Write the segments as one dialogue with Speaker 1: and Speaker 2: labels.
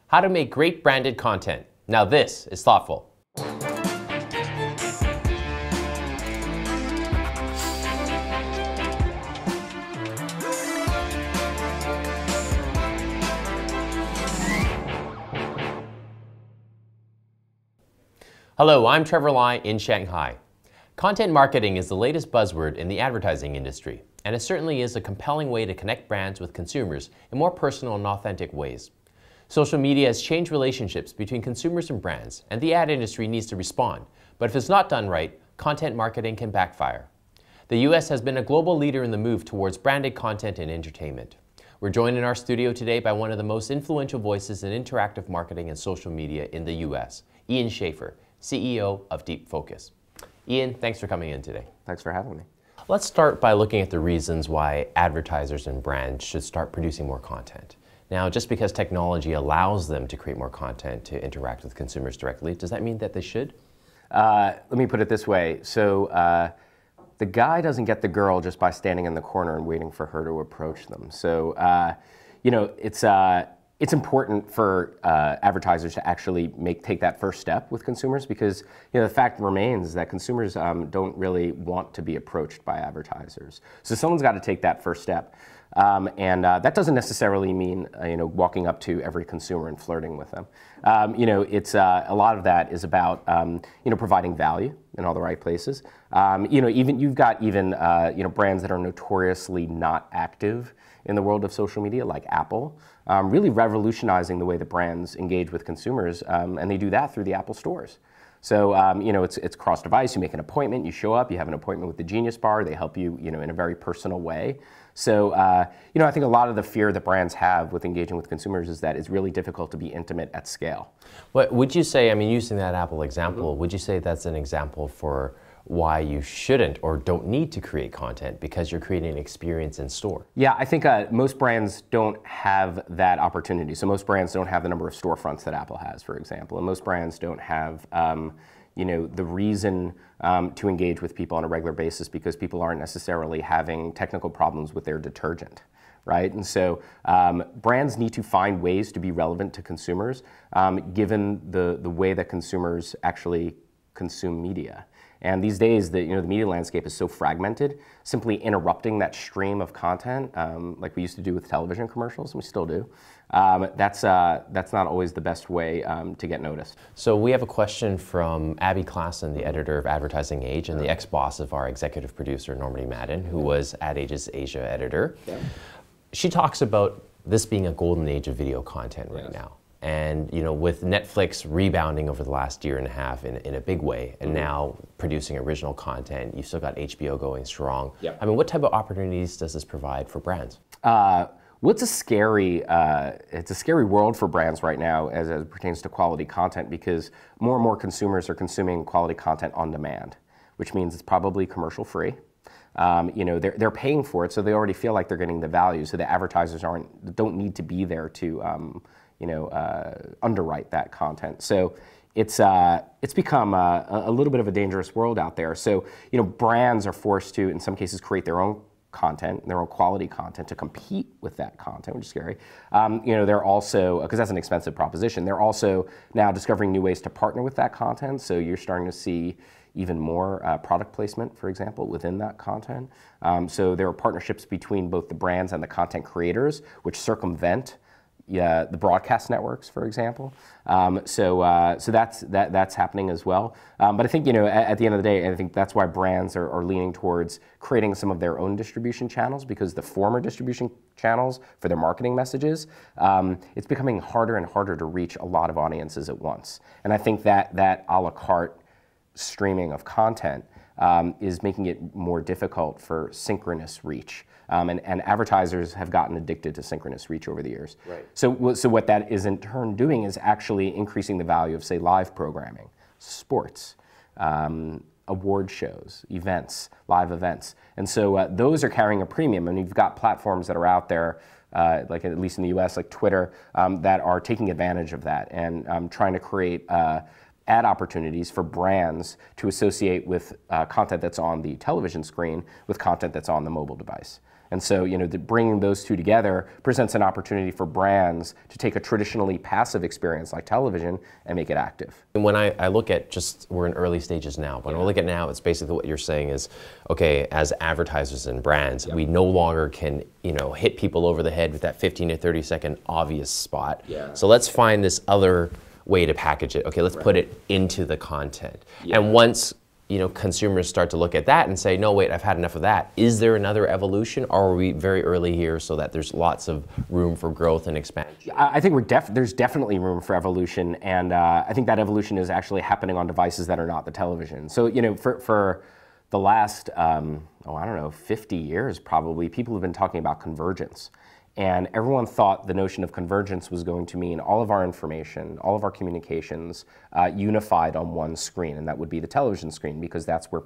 Speaker 1: How to make great branded content. Now this is thoughtful. Hello, I'm Trevor Lai in Shanghai. Content marketing is the latest buzzword in the advertising industry, and it certainly is a compelling way to connect brands with consumers in more personal and authentic ways. Social media has changed relationships between consumers and brands, and the ad industry needs to respond. But if it's not done right, content marketing can backfire. The US has been a global leader in the move towards branded content and entertainment. We're joined in our studio today by one of the most influential voices in interactive marketing and social media in the US, Ian Schaefer, CEO of Deep Focus. Ian, thanks for coming in today.
Speaker 2: Thanks for having me.
Speaker 1: Let's start by looking at the reasons why advertisers and brands should start producing more content. Now, just because technology allows them to create more content to interact with consumers directly, does that mean that they should?
Speaker 2: Let me put it this way. So the guy doesn't get the girl just by standing in the corner and waiting for her to approach them. So, it's important for advertisers to actually take that first step with consumers because the fact remains that consumers don't really want to be approached by advertisers. So someone's got to take that first step. And that doesn't necessarily mean walking up to every consumer and flirting with them. It's a lot of that is about providing value in all the right places. You've got brands that are notoriously not active in the world of social media, like Apple, really revolutionizing the way that brands engage with consumers, and they do that through the Apple stores. So it's cross-device. You make an appointment, you show up, you have an appointment with the Genius Bar. They help you, in a very personal way. So I think a lot of the fear that brands have with engaging with consumers is that it's really difficult to be intimate at scale.
Speaker 1: What would you say? I mean, using that Apple example, would you say that's an example for why you shouldn't or don't need to create content because you're creating an experience in store?
Speaker 2: Yeah, I think most brands don't have that opportunity. So most brands don't have the number of storefronts that Apple has, for example, and most brands don't have the reason to engage with people on a regular basis because people aren't necessarily having technical problems with their detergent, right? And so brands need to find ways to be relevant to consumers given the way that consumers actually consume media. And these days, the media landscape is so fragmented, simply interrupting that stream of content, like we used to do with television commercials, and we still do, that's not always the best way to get noticed.
Speaker 1: So we have a question from Abby Klassen, the editor of Advertising Age and the ex-boss of our executive producer, Normandy Madden, who was Ad Age's Asia editor. Yeah. She talks about this being a golden age of video content right now. And with Netflix rebounding over the last year and a half in a big way, and now producing original content, you've still got HBO going strong. Yep. I mean, what type of opportunities does this provide for brands?
Speaker 2: Well, it's a scary world for brands right now as it pertains to quality content because more and more consumers are consuming quality content on demand, which means it's probably commercial free. They're paying for it, so they already feel like they're getting the value. So the advertisers don't need to be there to underwrite that content. So it's become a little bit of a dangerous world out there. So brands are forced to, in some cases, create their own content, their own quality content to compete with that content, which is scary. They're also, because that's an expensive proposition, they're also now discovering new ways to partner with that content. So you're starting to see even more product placement, for example, within that content. So there are partnerships between both the brands and the content creators, which circumvent the broadcast networks, for example. So that's happening as well. But I think at the end of the day, I think that's why brands are leaning towards creating some of their own distribution channels because the former distribution channels for their marketing messages, it's becoming harder and harder to reach a lot of audiences at once. And I think that a la carte streaming of content is making it more difficult for synchronous reach. And advertisers have gotten addicted to synchronous reach over the years. Right. So what that is in turn doing is actually increasing the value of, say, live programming, sports, award shows, events, live events. And so those are carrying a premium. And you've got platforms that are out there, like at least in the US, like Twitter, that are taking advantage of that and trying to create ad opportunities for brands to associate with content that's on the television screen with content that's on the mobile device. And so, bringing those two together presents an opportunity for brands to take a traditionally passive experience like television and make it active.
Speaker 1: And when I look at we're in early stages now, but when I look at now, it's basically what you're saying is, okay, as advertisers and brands, we no longer can, hit people over the head with that 15 to 30 second obvious spot. So let's find this other way to package it. Okay, let's put it into the content. And once consumers start to look at that and say, no, wait, I've had enough of that. Is there another evolution, or are we very early here so that there's lots of room for growth and expansion?
Speaker 2: I think there's definitely room for evolution, and I think that evolution is actually happening on devices that are not the television. So, for the last, 50 years probably, people have been talking about convergence. And everyone thought the notion of convergence was going to mean all of our information, all of our communications unified on one screen, and that would be the television screen, because that's where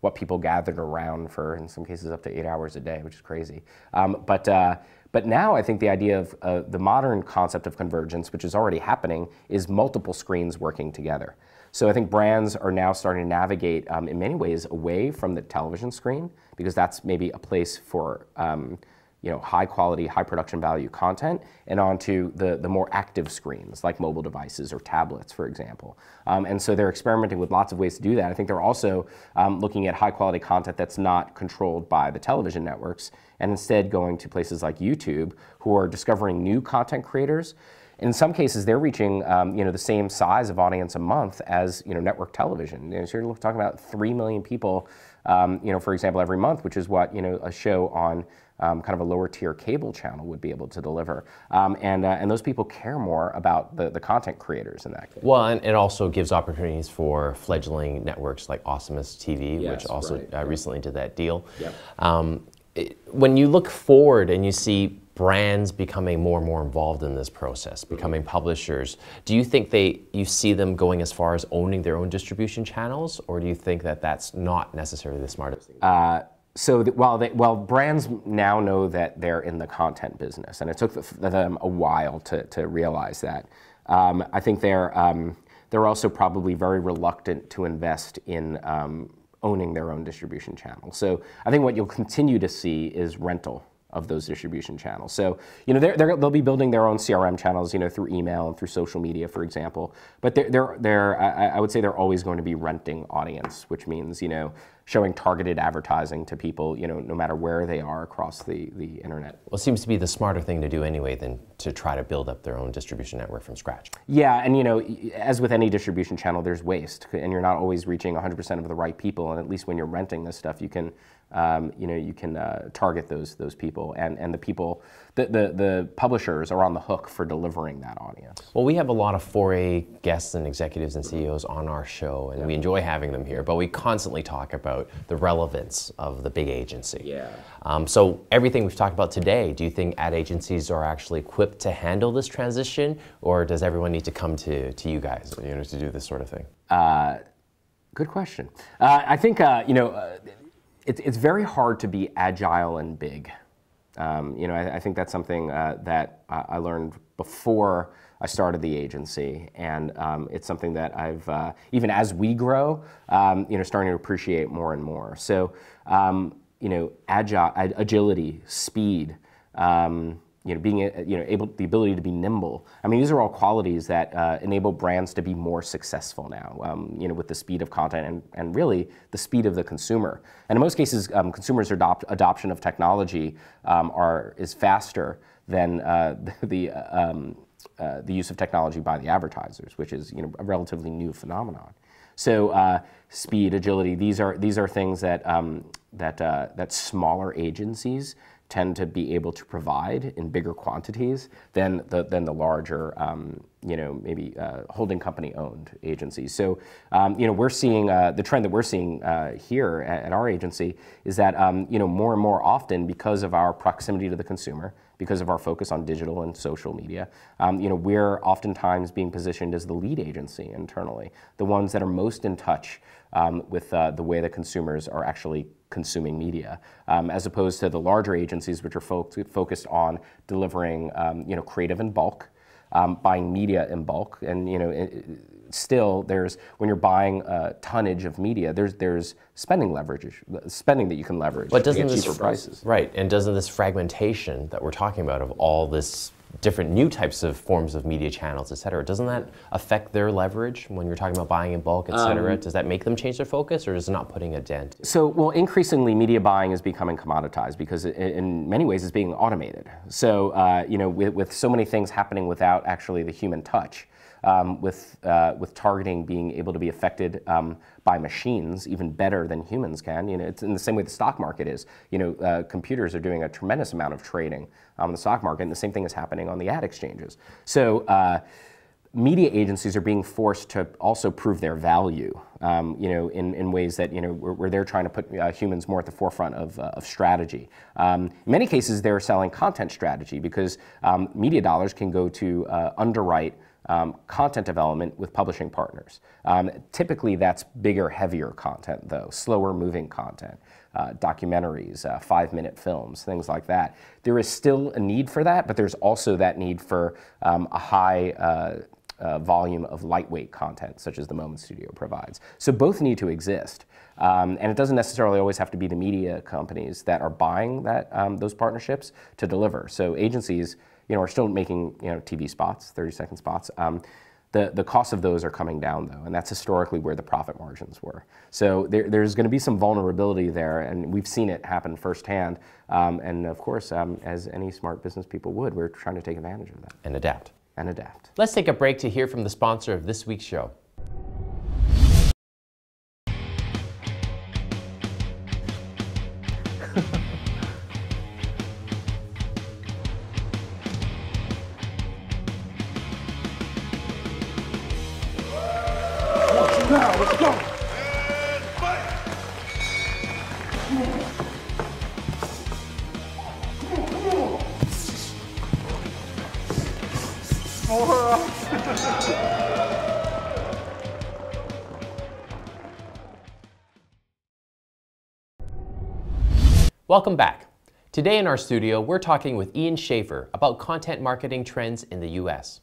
Speaker 2: what people gathered around for, in some cases, up to 8 hours a day, which is crazy. But now I think the idea of the modern concept of convergence, which is already happening, is multiple screens working together. So I think brands are now starting to navigate, in many ways, away from the television screen, because that's maybe a place for high quality, high production value content, and onto the more active screens like mobile devices or tablets, for example. And so they're experimenting with lots of ways to do that. I think they're also looking at high quality content that's not controlled by the television networks, and instead going to places like YouTube, who are discovering new content creators. In some cases, they're reaching the same size of audience a month as network television. So you're talking about 3 million people, for example, every month, which is what a show on kind of a lower tier cable channel would be able to deliver. And those people care more about the content creators in that case.
Speaker 1: Well, and it also gives opportunities for fledgling networks like Awesomeness TV, which also recently did that deal. When you look forward and you see brands becoming more and more involved in this process, becoming publishers, do you think you see them going as far as owning their own distribution channels, or do you think that that's not necessarily the smartest thing?
Speaker 2: While brands now know that they're in the content business, and it took them a while to realize that, I think they're also probably very reluctant to invest in owning their own distribution channel. So I think what you'll continue to see is rental of those distribution channels. So they'll be building their own CRM channels, through email and through social media, for example. But I would say they're always going to be renting audience, which means showing targeted advertising to people, no matter where they are across the internet.
Speaker 1: Well, it seems to be the smarter thing to do anyway than to try to build up their own distribution network from scratch.
Speaker 2: Yeah, and as with any distribution channel, there's waste, and you're not always reaching 100% of the right people. And at least when you're renting this stuff, you can target those people, and the people, the publishers are on the hook for delivering that audience.
Speaker 1: Well, we have a lot of 4A guests and executives and CEOs on our show, and we enjoy having them here, but we constantly talk about the relevance of the big agency. So everything we've talked about today, do you think ad agencies are actually equipped to handle this transition, or does everyone need to come to you guys to do this sort of thing?
Speaker 2: Good question. I think it's very hard to be agile and big. I think that's something that I learned before I started the agency, and it's something that I've, even as we grow, starting to appreciate more and more. So, agility, speed, being the ability to be nimble. I mean, these are all qualities that enable brands to be more successful now. With the speed of content and really the speed of the consumer. And in most cases, consumers' adoption of technology is faster than the use of technology by the advertisers, which is a relatively new phenomenon. So speed, agility, these are things that that smaller agencies tend to be able to provide in bigger quantities than the larger, maybe holding company owned agencies. So, we're seeing the trend that we're seeing here at our agency is that more and more often, because of our proximity to the consumer, because of our focus on digital and social media, we're oftentimes being positioned as the lead agency internally, the ones that are most in touch with the way that consumers are actually consuming media, as opposed to the larger agencies, which are focused on delivering creative in bulk, buying media in bulk, and still there's, when you're buying tonnage of media, there's spending leverage, spending that you can leverage
Speaker 1: but
Speaker 2: to get cheaper prices.
Speaker 1: Right, and doesn't this fragmentation that we're talking about of all this different new types of forms of media channels, et cetera, doesn't that affect their leverage when you're talking about buying in bulk, et cetera? Does that make them change their focus, or is it not putting a dent?
Speaker 2: So, well, increasingly media buying is becoming commoditized because in many ways it's being automated. So, with so many things happening without actually the human touch, with targeting being able to be affected by machines even better than humans can. It's in the same way the stock market is. Computers are doing a tremendous amount of trading on the stock market, and the same thing is happening on the ad exchanges. So media agencies are being forced to also prove their value, in ways that, where they're trying to put humans more at the forefront of strategy. In many cases, they're selling content strategy because media dollars can go to underwrite content development with publishing partners. Typically, that's bigger, heavier content, though, slower moving content, documentaries, 5-minute films, things like that. There is still a need for that, but there's also that need for a high volume of lightweight content, such as the Moment Studio provides. So both need to exist. And it doesn't necessarily always have to be the media companies that are buying those partnerships to deliver. So agencies are still making TV spots, 30-second spots. The cost of those are coming down, though, and that's historically where the profit margins were. So there's going to be some vulnerability there, and we've seen it happen firsthand. And of course, as any smart business people would, we're trying to take advantage of that.
Speaker 1: And adapt.
Speaker 2: And adapt.
Speaker 1: Let's take a break to hear from the sponsor of this week's show.
Speaker 3: Now, let's go.
Speaker 1: Welcome back. Today in our studio, we're talking with Ian Schaefer about content marketing trends in the US.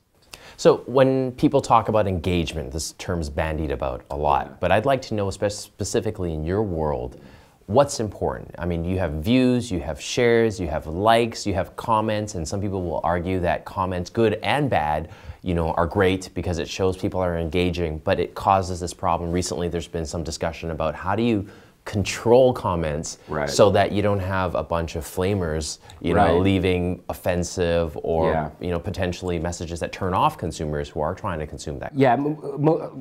Speaker 1: So when people talk about engagement, this term's bandied about a lot, but I'd like to know specifically in your world, what's important? I mean, you have views, you have shares, you have likes, you have comments, and some people will argue that comments, good and bad, are great because it shows people are engaging, but it causes this problem. Recently, there's been some discussion about how do you control comments so that you don't have a bunch of flamers, leaving offensive or potentially messages that turn off consumers who are trying to consume that.
Speaker 2: Yeah,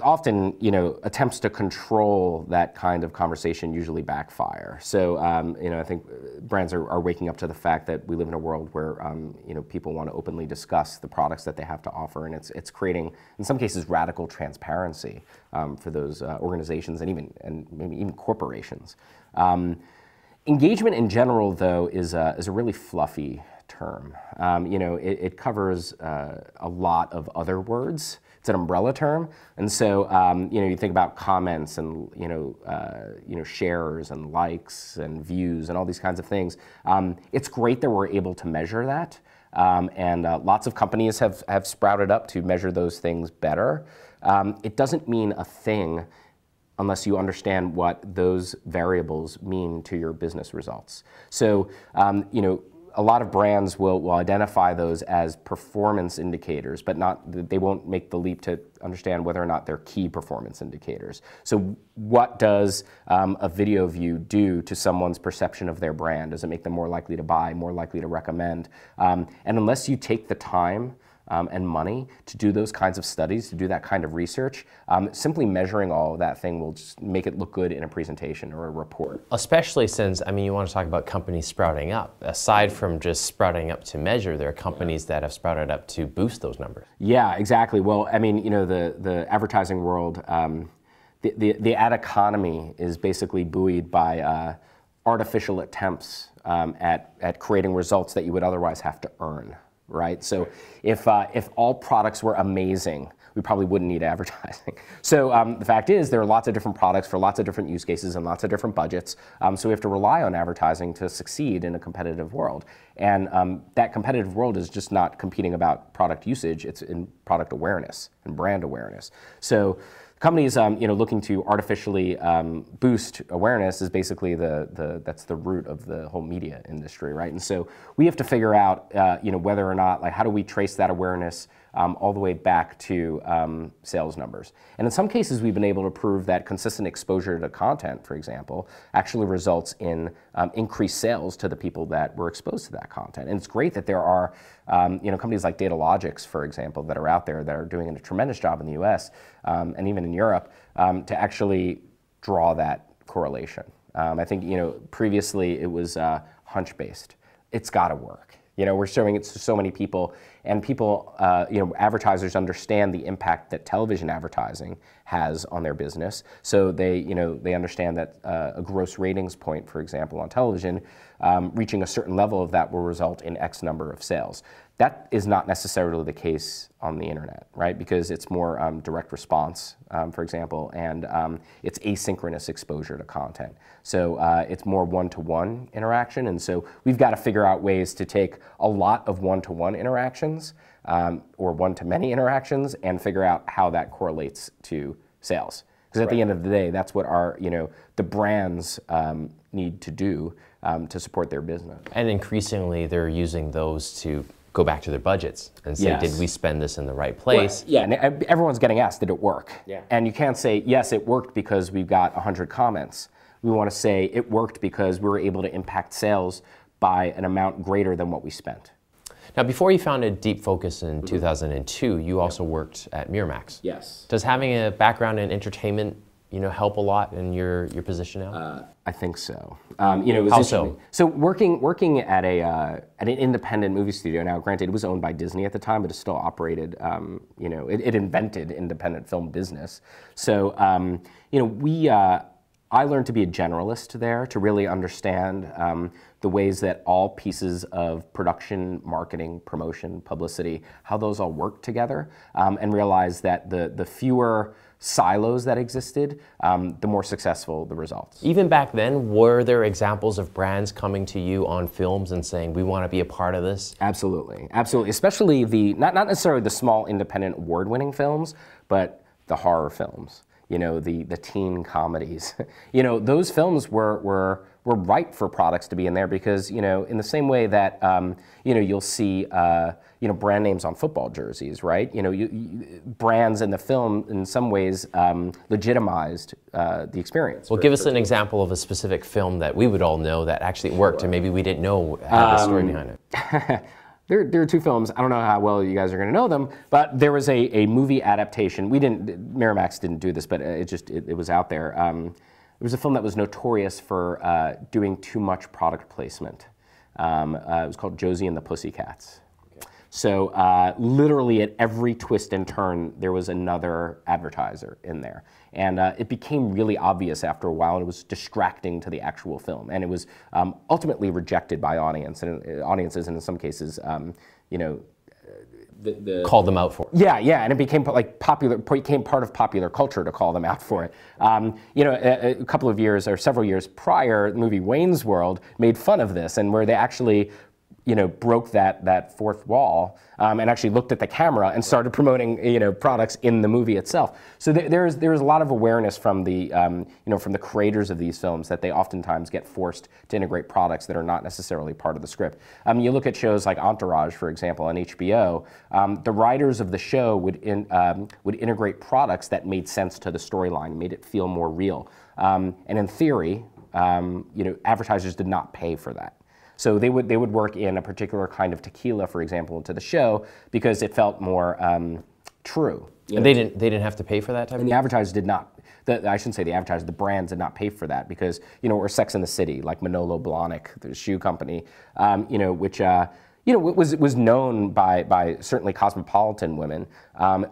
Speaker 2: often attempts to control that kind of conversation usually backfire. So I think brands are waking up to the fact that we live in a world where people want to openly discuss the products that they have to offer, and it's creating in some cases radical transparency for those organizations and maybe even corporations. Engagement in general, though, is a really fluffy term. It covers a lot of other words. It's an umbrella term, and so you think about comments and shares and likes and views and all these kinds of things. It's great that we're able to measure that, and lots of companies have sprouted up to measure those things better. It doesn't mean a thing unless you understand what those variables mean to your business results. So, a lot of brands will identify those as performance indicators, but they won't make the leap to understand whether or not they're key performance indicators. So what does a video view do to someone's perception of their brand? Does it make them more likely to buy, more likely to recommend? And unless you take the time and money to do those kinds of studies, to do that kind of research, simply measuring all of that thing will just make it look good in a presentation or a report.
Speaker 1: Especially since, you want to talk about companies sprouting up. Aside from just sprouting up to measure, there are companies that have sprouted up to boost those numbers.
Speaker 2: Yeah, exactly. Well, the advertising world, the ad economy is basically buoyed by artificial attempts at creating results that you would otherwise have to earn. right? So if all products were amazing, we probably wouldn't need advertising. So the fact is, there are lots of different products for lots of different use cases and lots of different budgets. So we have to rely on advertising to succeed in a competitive world. And that competitive world is just not competing about product usage, it's in product awareness and brand awareness. So companies looking to artificially boost awareness is basically that's the root of the whole media industry, right? And so we have to figure out whether or not, like, how do we trace that awareness all the way back to sales numbers. And in some cases, we've been able to prove that consistent exposure to content, for example, actually results in increased sales to the people that were exposed to that content. And it's great that there are companies like Datalogics, for example, that are out there that are doing a tremendous job in the US and even in Europe to actually draw that correlation. I think previously it was hunch-based. It's got to work. We're showing it to so many people, and people, advertisers understand the impact that television advertising has on their business. So they understand that a gross ratings point, for example, on television, reaching a certain level of that will result in X number of sales. That is not necessarily the case on the internet, right? Because it's more direct response, for example, and it's asynchronous exposure to content. So it's more one-to-one interaction, and so we've got to figure out ways to take a lot of one-to-one interactions or one-to-many interactions and figure out how that correlates to sales. Because at the end of the day, that's what the brands need to do to support their business.
Speaker 1: And increasingly, they're using those to go back to their budgets and say, did we spend this in the right place?
Speaker 2: Well, yeah, and everyone's getting asked, did it work?
Speaker 1: Yeah.
Speaker 2: And you can't say, yes, it worked because we've got 100 comments. We want to say it worked because we were able to impact sales by an amount greater than what we spent.
Speaker 1: Now, before you founded Deep Focus in 2002, you also worked at Miramax.
Speaker 2: Yes.
Speaker 1: Does having a background in entertainment help a lot in your position now?
Speaker 2: I think so.
Speaker 1: How so?
Speaker 2: So working at an independent movie studio. Now, granted, it was owned by Disney at the time, but it still operated. It invented independent film business. So I learned to be a generalist there, to really understand the ways that all pieces of production, marketing, promotion, publicity, how those all work together, and realize that the fewer silos that existed, the more successful the results.
Speaker 1: Even back then, were there examples of brands coming to you on films and saying, we want to be a part of this?
Speaker 2: Absolutely, absolutely. Especially not necessarily the small independent award-winning films, but the horror films. The teen comedies. Those films were ripe for products to be in there because, in the same way that, you'll see, brand names on football jerseys, right? Brands in the film, in some ways, legitimized the experience.
Speaker 1: Well, give us an example of a specific film that we would all know that actually worked, and maybe we didn't know had the story behind it.
Speaker 2: There are two films. I don't know how well you guys are going to know them, but there was a movie adaptation. Miramax didn't do this, but it was out there. It was a film that was notorious for doing too much product placement. It was called Josie and the Pussycats. Okay. So literally at every twist and turn, there was another advertiser in there. And it became really obvious after a while. It was distracting to the actual film. And it was ultimately rejected by audiences, and in some cases,
Speaker 1: called them out for it.
Speaker 2: Yeah, and it became became part of popular culture to call them out for it. A couple of years or several years prior, the movie Wayne's World made fun of this, and where they actually broke that fourth wall and actually looked at the camera and started promoting products in the movie itself. So there's a lot of awareness from the from the creators of these films that they oftentimes get forced to integrate products that are not necessarily part of the script. You look at shows like Entourage, for example, on HBO. The writers of the show would integrate products that made sense to the storyline, made it feel more real. And in theory, advertisers did not pay for that. So they would work in a particular kind of tequila, for example, into the show because it felt more true.
Speaker 1: And they didn't have to pay for that type of thing?
Speaker 2: And the advertisers did not. I shouldn't say the advertisers. The brands did not pay for that because or Sex and the City, like Manolo Blahnik, the shoe company, which was known by certainly cosmopolitan women,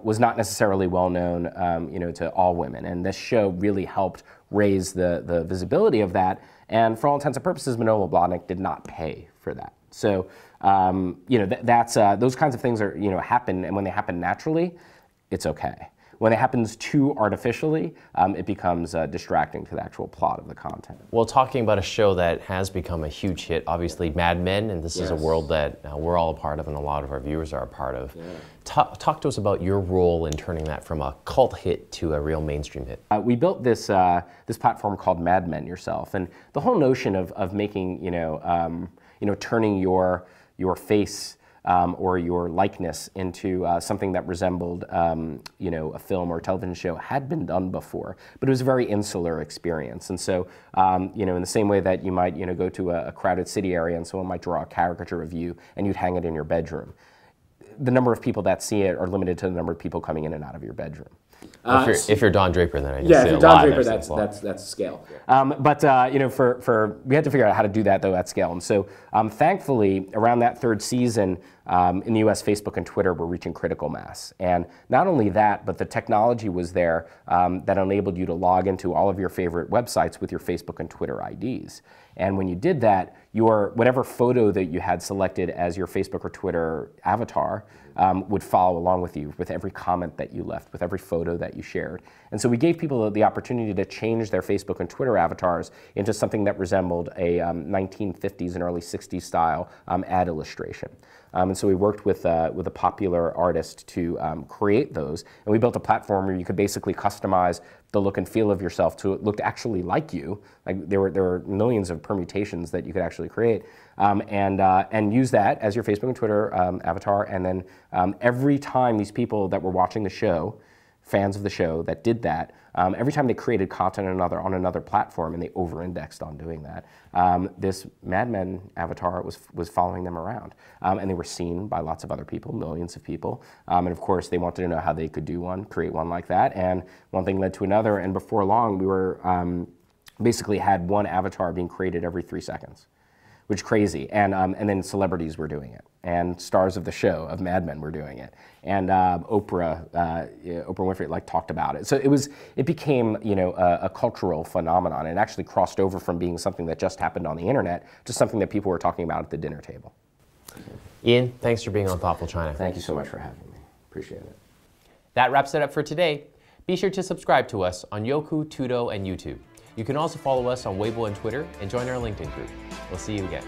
Speaker 2: was not necessarily well known to all women. And this show really helped raise the visibility of that. And for all intents and purposes, Manolo Blahnik did not pay for that. So those kinds of things are, happen, and when they happen naturally, it's okay. When it happens too artificially, it becomes distracting to the actual plot of the content.
Speaker 1: Well, talking about a show that has become a huge hit, obviously Mad Men, and this is a world that we're all a part of and a lot of our viewers are a part of. Yeah. Talk to us about your role in turning that from a cult hit to a real mainstream hit.
Speaker 2: We built this platform called Mad Men Yourself, and the whole notion of making, turning your face or your likeness into something that resembled, a film or a television show had been done before, but it was a very insular experience. And so, in the same way that you might, go to a crowded city area and someone might draw a caricature of you and you'd hang it in your bedroom, the number of people that see it are limited to the number of people coming in and out of your bedroom.
Speaker 1: If you're Don Draper, then I just
Speaker 2: yeah,
Speaker 1: say
Speaker 2: if you're Don Draper, that's scale. But we had to figure out how to do that though at scale, and so thankfully around that third season in the U.S., Facebook and Twitter were reaching critical mass, and not only that, but the technology was there that enabled you to log into all of your favorite websites with your Facebook and Twitter IDs. And when you did that, whatever photo that you had selected as your Facebook or Twitter avatar would follow along with you with every comment that you left, with every photo that you shared. And so we gave people the opportunity to change their Facebook and Twitter avatars into something that resembled a 1950s and early 60s style ad illustration. And so we worked with a popular artist to create those, and we built a platform where you could basically customize the look and feel of yourself to look actually like you. Like there were millions of permutations that you could actually create, and use that as your Facebook and Twitter avatar. And then every time these people that were watching the show, fans of the show that did that, every time they created content on another platform, and they over-indexed on doing that, this Mad Men avatar was following them around. And they were seen by lots of other people, millions of people. And of course, they wanted to know how they could create one like that. And one thing led to another, and before long, we were basically had one avatar being created every 3 seconds, which is crazy. And then celebrities were doing it, and stars of the show of Mad Men were doing it, and Oprah Winfrey talked about it. So it became a cultural phenomenon, and actually crossed over from being something that just happened on the internet to something that people were talking about at the dinner table.
Speaker 1: Ian, thanks for being on Thoughtful China.
Speaker 2: Thank you so much for having me. Appreciate it.
Speaker 1: That wraps it up for today. Be sure to subscribe to us on Yoku, Tudo, and YouTube. You can also follow us on Weibo and Twitter, and join our LinkedIn group. We'll see you again.